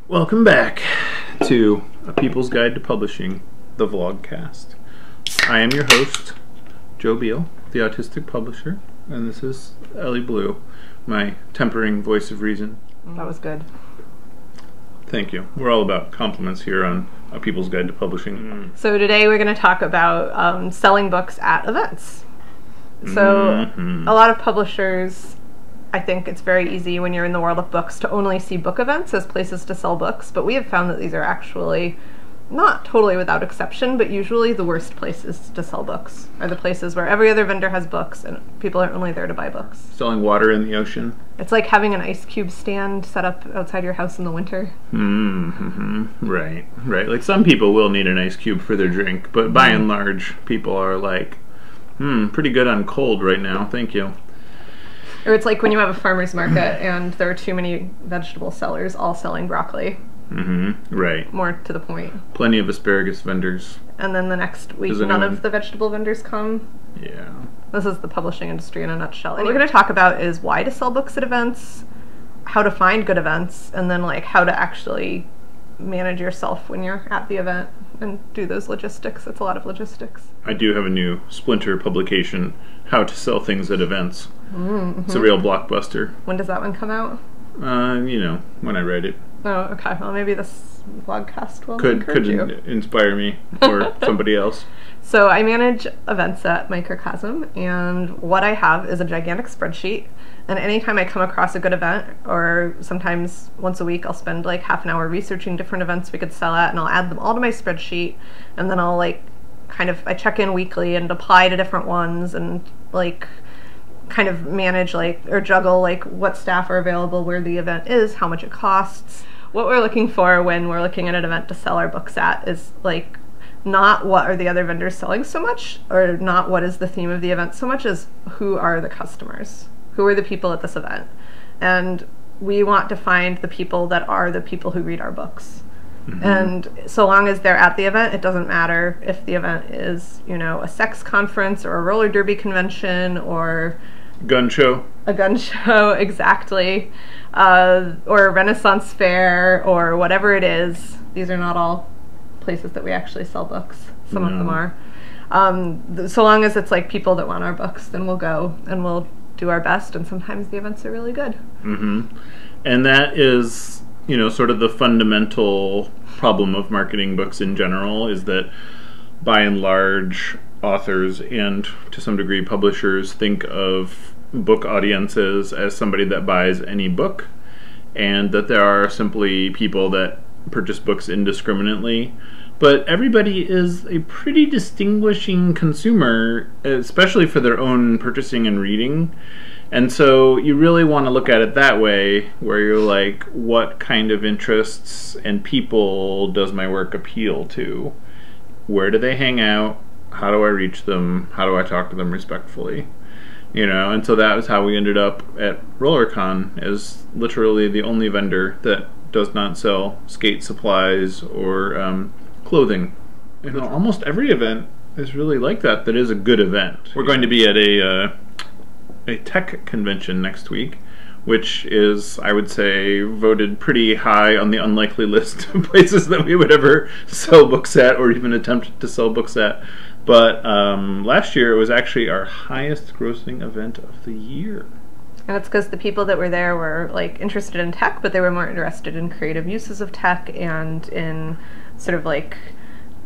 Welcome back to A People's Guide to Publishing, the Vlogcast. I am your host, Joe Beal, the autistic publisher, and this is Ellie Blue, my tempering voice of reason. That was good. Thank you. We're all about compliments here on A People's Guide to Publishing. So today we're going to talk about selling books at events. So a lot of publishers, I think it's very easy when you're in the world of books to only see book events as places to sell books, but we have found that these are actually, not totally without exception, but usually the worst places to sell books are the places where every other vendor has books and people are only there to buy books. Selling water in the ocean. It's like having an ice cube stand set up outside your house in the winter. Right. Like some people will need an ice cube for their drink, but by and large, people are like, pretty good on cold right now, thank you. Or it's like when you have a farmer's market and there are too many vegetable sellers all selling broccoli. Right. More to the point. Plenty of asparagus vendors. And then the next week, none of the vegetable vendors come. Yeah. This is the publishing industry in a nutshell. And what we're going to talk about is why to sell books at events, how to find good events, and then like how to actually manage yourself when you're at the event and do those logistics. It's a lot of logistics. I do have a new splinter publication, How to Sell Things at Events. It's a real blockbuster. When does that one come out? When I write it. Oh, okay. Well, maybe this vlogcast will Could encourage you. Inspire me or somebody else. So I manage events at Microcosm, and what I have is a gigantic spreadsheet. And anytime I come across a good event, or sometimes once a week, I'll spend like half an hour researching different events we could sell at, and I'll add them all to my spreadsheet, and then I'll I check in weekly and apply to different ones, and kind of manage or juggle what staff are available, where the event is, how much it costs. What we're looking for when we're looking at an event to sell our books at is not what are the other vendors selling so much, or not what is the theme of the event so much as who are the customers, who are the people at this event. And we want to find the people that are the people who read our books. And so long as they're at the event, it doesn't matter if the event is, a sex conference or a roller derby convention or gun show. A gun show, exactly. Or a Renaissance fair or whatever it is. These are not all places that we actually sell books. Some of them are. So long as it's people that want our books, then we'll go and we'll do our best, and sometimes the events are really good. And that is, sort of the fundamental problem of marketing books in general, is that by and large, authors and to some degree publishers think of book audiences as somebody that buys any book, and that there are simply people that purchase books indiscriminately. But everybody is a pretty distinguishing consumer, especially for their own purchasing and reading. And so you really want to look at it that way, where you're like, what kind of interests and people does my work appeal to? Where do they hang out? How do I reach them? How do I talk to them respectfully? And so that was how we ended up at RollerCon, as literally the only vendor that does not sell skate supplies or clothing. Almost every event is really like that is a good event. We're going to be at a tech convention next week, which is, I would say, voted pretty high on the unlikely list of places that we would ever sell books at or even attempt to sell books at. But last year it was actually our highest grossing event of the year. And it's because the people that were there were interested in tech, but they were more interested in creative uses of tech and in sort of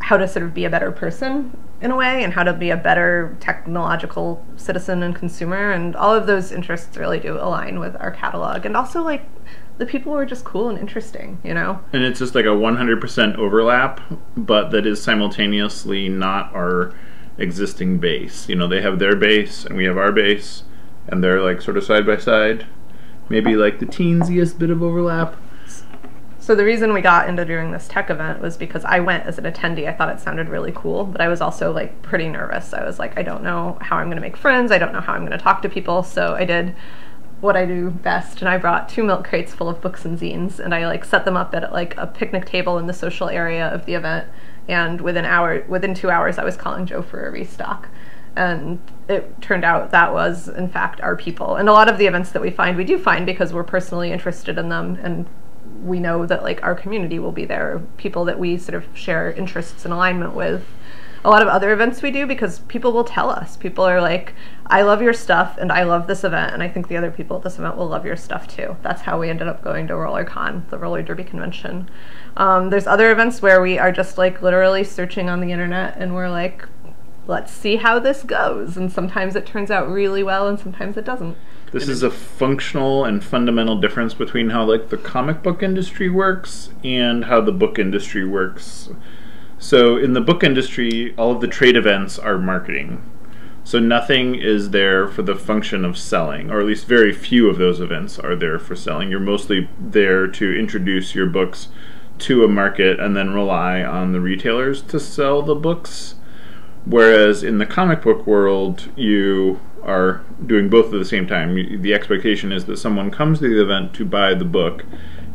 how to sort of be a better person in a way, and how to be a better technological citizen and consumer, and all of those interests really do align with our catalog. And also the people were just cool and interesting, And it's just a 100% overlap, but that is simultaneously not our existing base. They have their base and we have our base, and they're sort of side by side. Maybe the teensiest bit of overlap. So the reason we got into doing this tech event was because I went as an attendee. I thought it sounded really cool, but I was also pretty nervous. I was I don't know how I'm going to make friends. I don't know how I'm going to talk to people. So I did what I do best, and I brought 2 milk crates full of books and zines, and I set them up at a picnic table in the social area of the event. And within 2 hours, I was calling Joe for a restock. And it turned out that was, in fact, our people. And a lot of the events that we do find because we're personally interested in them, and we know that like our community will be there, people that we sort of share interests and alignment with. A lot of other events we do, because people will tell us. People are like, I love your stuff and I love this event, and I think the other people at this event will love your stuff too. That's how we ended up going to RollerCon, the roller derby convention. There's other events where we are just like literally searching on the internet and we're like, let's see how this goes. And sometimes it turns out really well and sometimes it doesn't. This is a functional and fundamental difference between how like the comic book industry works and how the book industry works. So in the book industry, all of the trade events are marketing. So nothing is there for the function of selling, or at least very few of those events are there for selling. You're mostly there to introduce your books to a market and then rely on the retailers to sell the books. Whereas in the comic book world, you are doing both at the same time. The expectation is that someone comes to the event to buy the book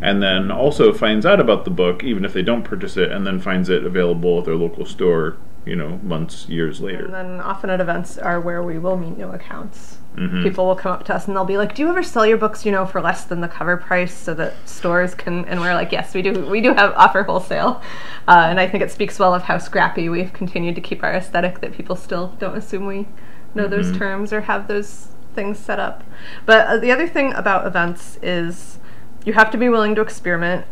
and then also finds out about the book, even if they don't purchase it, and then finds it available at their local store, months, years later. And then often at events are where we will meet new accounts. People will come up to us and they'll be like, do you ever sell your books, for less than the cover price so that stores can, and we're like, yes, we do have offer wholesale. And I think it speaks well of how scrappy we've continued to keep our aesthetic, that people still don't assume we know those terms or have those things set up. But the other thing about events is you have to be willing to experiment.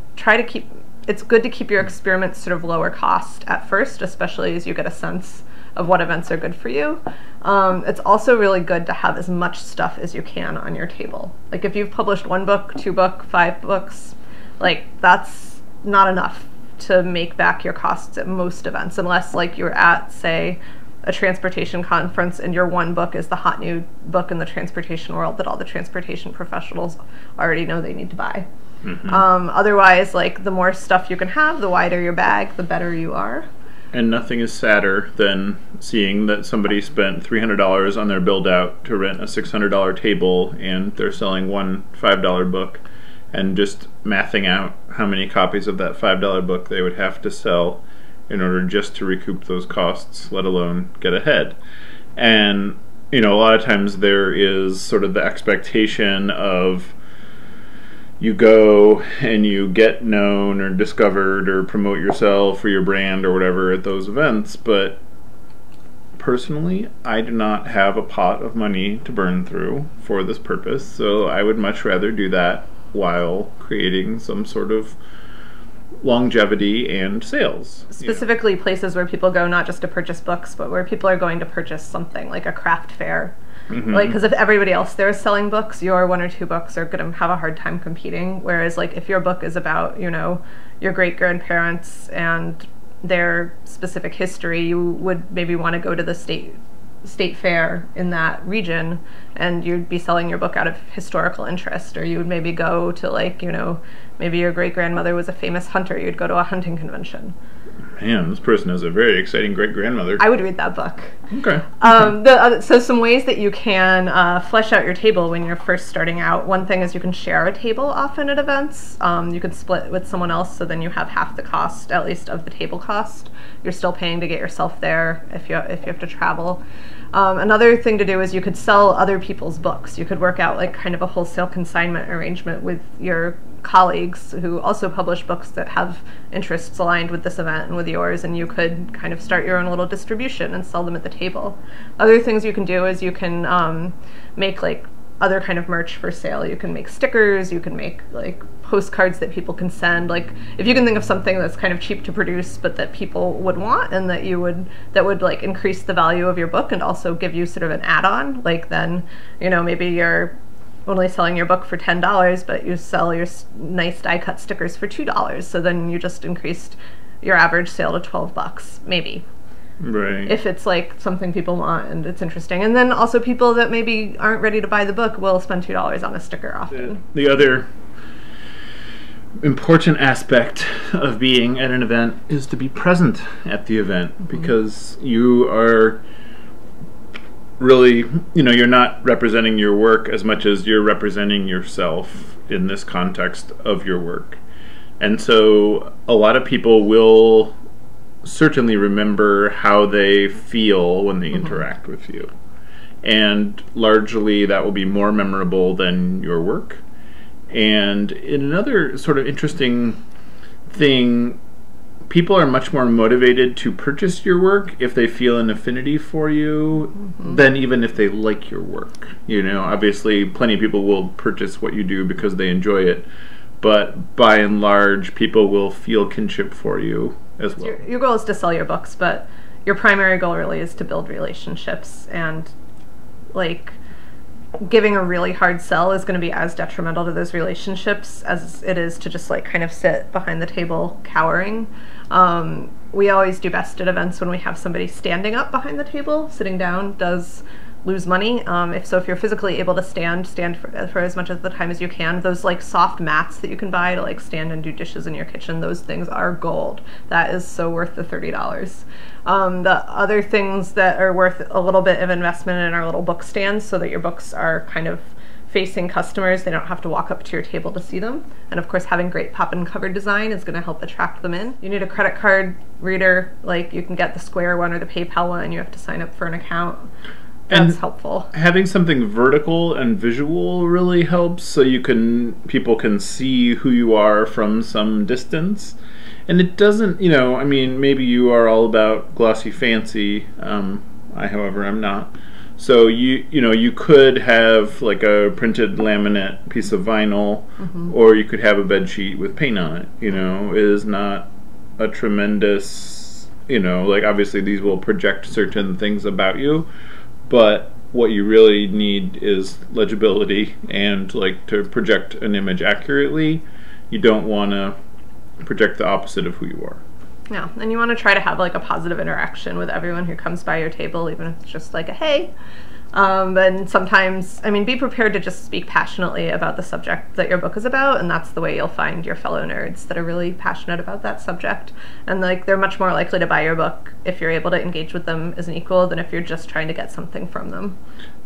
It's good to keep your experiments sort of lower cost at first, especially as you get a sense of what events are good for you. It's also really good to have as much stuff as you can on your table. Like if you've published 1 book, 2 books, 5 books, like that's not enough to make back your costs at most events, unless like you're at, say, a transportation conference and your 1 book is the hot new book in the transportation world that all the transportation professionals already know they need to buy. Otherwise, like the more stuff you can have, the wider your bag, the better you are. And nothing is sadder than seeing that somebody spent $300 on their build out to rent a $600 table and they're selling one $5 book, and just mathing out how many copies of that $5 book they would have to sell in order just to recoup those costs, let alone get ahead. And, a lot of times there is sort of the expectation of you go and you get known or discovered or promote yourself or your brand or whatever at those events, but personally, I do not have a pot of money to burn through for this purpose, so I would much rather do that while creating some sort of longevity and sales. Specifically places where people go not just to purchase books, but where people are going to purchase something, like a craft fair. Like, because if everybody else there is selling books, your 1 or 2 books are going to have a hard time competing. Whereas, like, if your book is about, your great-grandparents and their specific history, you would maybe want to go to the state fair in that region, and you'd be selling your book out of historical interest. Or you would maybe go to, like, maybe your great-grandmother was a famous hunter. You'd go to a hunting convention. Man, this person has a very exciting great-grandmother. I would read that book. Okay. So some ways that you can flesh out your table when you're first starting out. One thing is you can share a table often at events. You can split with someone else, so then you have half the cost, at least, of the table cost. You're still paying to get yourself there if you have to travel. Another thing to do is you could sell other people's books. You could work out like kind of a wholesale consignment arrangement with your colleagues who also publish books that have interests aligned with this event and with yours, and you could kind of start your own little distribution and sell them at the table. Other things you can do is you can make like other kind of merch for sale. You can make stickers, you can make like postcards that people can send. Like if you can think of something that's kind of cheap to produce but that people would want and that would like increase the value of your book and also give you sort of an add-on, like then maybe you're only selling your book for $10 but you sell your nice die-cut stickers for $2, so then you just increased your average sale to $12 maybe. Right. If it's like something people want and it's interesting. And then also people that maybe aren't ready to buy the book will spend $2 on a sticker often. The other important aspect of being at an event is to be present at the event, because you are really, you're not representing your work as much as you're representing yourself in this context of your work. And so a lot of people will certainly remember how they feel when they interact with you. And largely that will be more memorable than your work. And in another sort of interesting thing, people are much more motivated to purchase your work if they feel an affinity for you than even if they like your work. Obviously plenty of people will purchase what you do because they enjoy it, but by and large people will feel kinship for you as well. Your goal is to sell your books, but your primary goal really is to build relationships, and giving a really hard sell is going to be as detrimental to those relationships as it is to just kind of sit behind the table cowering. We always do best at events when we have somebody standing up behind the table. Sitting down does lose money. If you're physically able to stand for as much of the time as you can. Those soft mats that you can buy to stand and do dishes in your kitchen, those things are gold. That is so worth the $30. The other things that are worth a little bit of investment in our little book stands, so that your books are kind of facing customers. They don't have to walk up to your table to see them. And of course, having great pop-in cover design is going to help attract them in. You need a credit card reader. You can get the Square one or the PayPal one, and you have to sign up for an account. That's helpful. Having something vertical and visual really helps, so people can see who you are from some distance. And it doesn't, maybe you are all about glossy fancy. I, however, am not. So you could have a printed laminate piece of vinyl, or you could have a bed sheet with paint on it. It is not a tremendous, obviously these will project certain things about you, but what you really need is legibility and to project an image accurately. You don't want to project the opposite of who you are. Yeah, and you want to try to have a positive interaction with everyone who comes by your table, even if it's just a hey. And sometimes, be prepared to just speak passionately about the subject that your book is about, and that's the way you'll find your fellow nerds that are really passionate about that subject. And they're much more likely to buy your book if you're able to engage with them as an equal than if you're just trying to get something from them.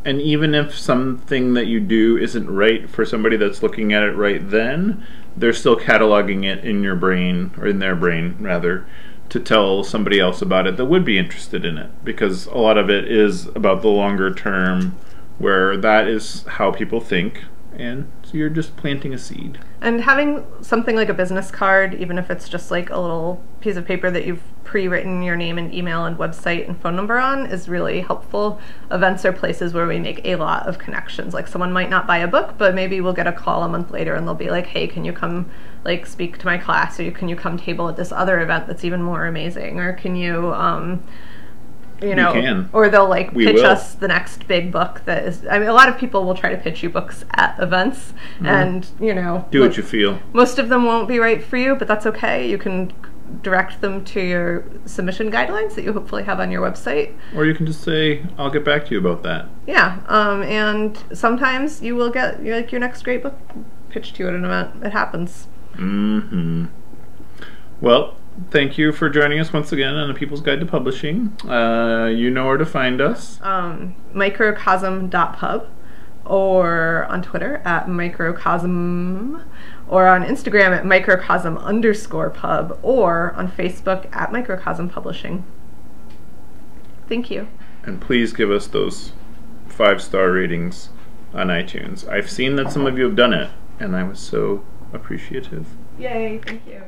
And even if something that you do isn't right for somebody that's looking at it right then, they're still cataloging it in your brain, or in their brain rather, to tell somebody else about it that would be interested in it, because a lot of it is about the longer term, where that is how people think, and so you're just planting a seed. And having something like a business card, even if it's just a little piece of paper that you've pre-written your name and email and website and phone number on, is really helpful. Events are places where we make a lot of connections. Someone might not buy a book, but maybe we'll get a call a month later and they'll be hey, can you come speak to my class, or can you come table at this other event that's even more amazing, or can you or they'll pitch us the next big book that is, a lot of people will try to pitch you books at events, and do what you feel. Most of them won't be right for you, but that's okay. You can direct them to your submission guidelines that you hopefully have on your website. Or you can just say, I'll get back to you about that. Yeah, and sometimes you will get your next great book pitched to you at an event. It happens. Well, thank you for joining us once again on A People's Guide to Publishing. You know where to find us. Microcosm.pub, or on Twitter at Microcosm, or on Instagram at Microcosm_pub, or on Facebook at Microcosm Publishing. Thank you. And please give us those 5-star ratings on iTunes. I've seen that some of you have done it, and I was so appreciative. Yay, thank you.